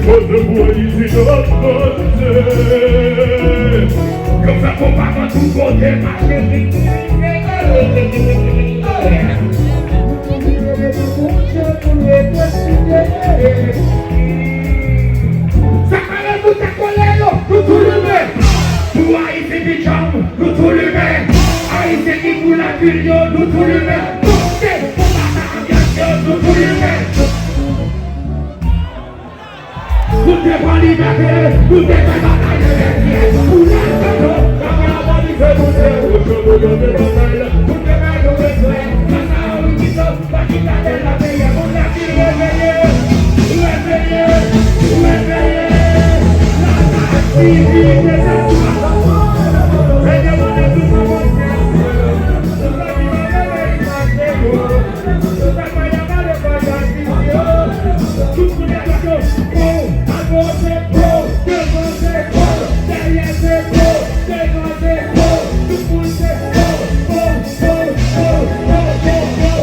ici de votre côté. Je fais pour pas dans tout côté, ma chérie. Ça paraît tout à coller, nous tout le même. Pour Haïti qui jambe, nous tout le même. Haïti qui pour la culture, nous tout le même. Pour la nous tout le même. Tout est pas liberté, tout est pas bataille de métier. Tout est pas la bonne fait tout est, tout est de bataille, tout est pas de respect. Quand on dit ça, pas qu'il a de la paix, on a dit réveillé, réveillé, réveillé. La activité de la et demandez tout ça, mon frère. Tout ça qui va réveiller, tout ça qui va tout le monde est d'accord. C'est pro, devant c'est pro, derrière c'est pro, devant c'est pro, tout le monde c'est pro, pro, pro, pro, pro,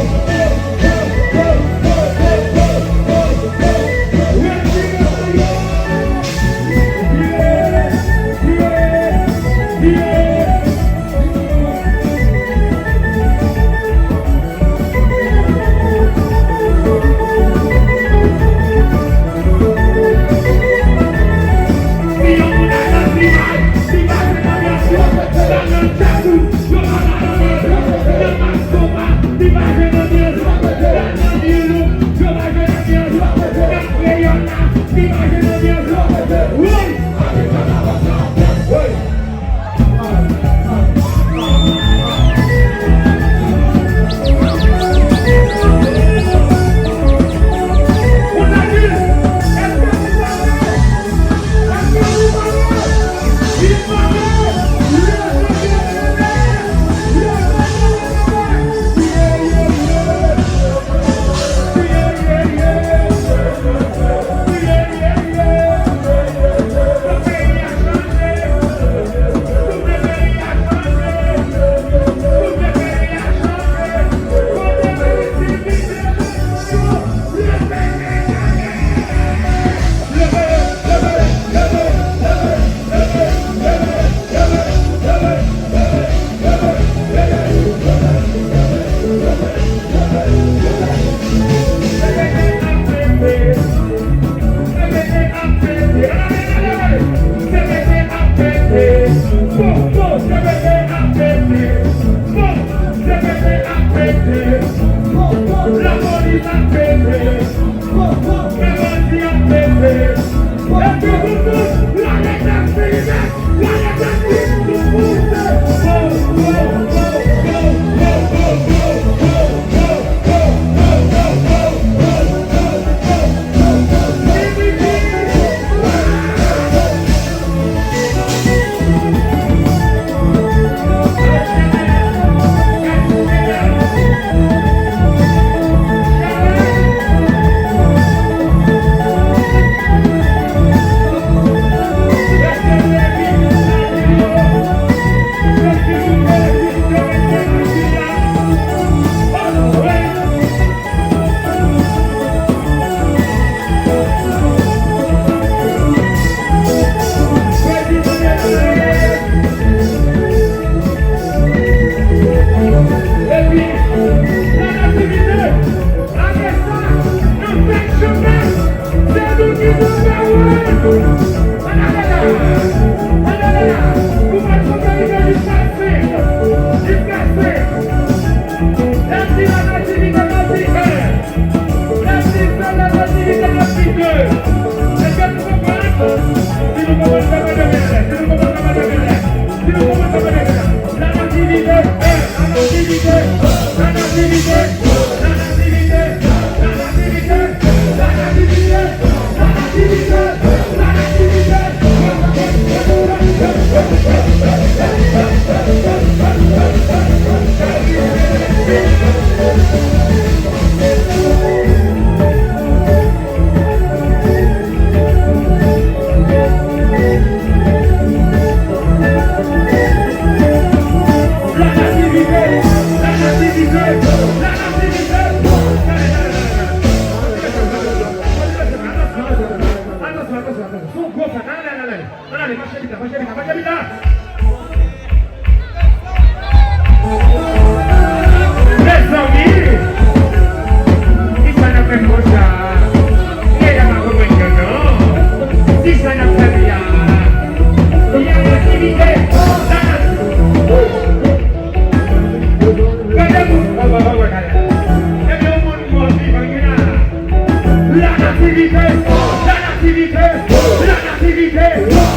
nativité, la nativité, la nativité,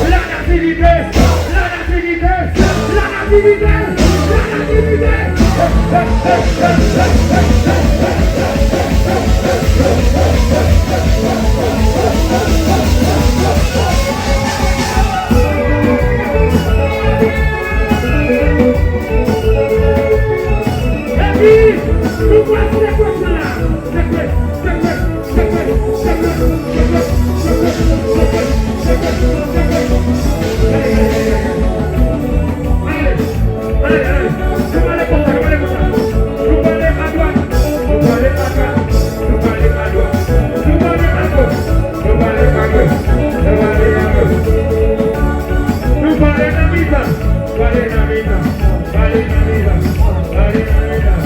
la nativité, la nativité, la nativité, la Vale la vida, vale la vida, vale la vida.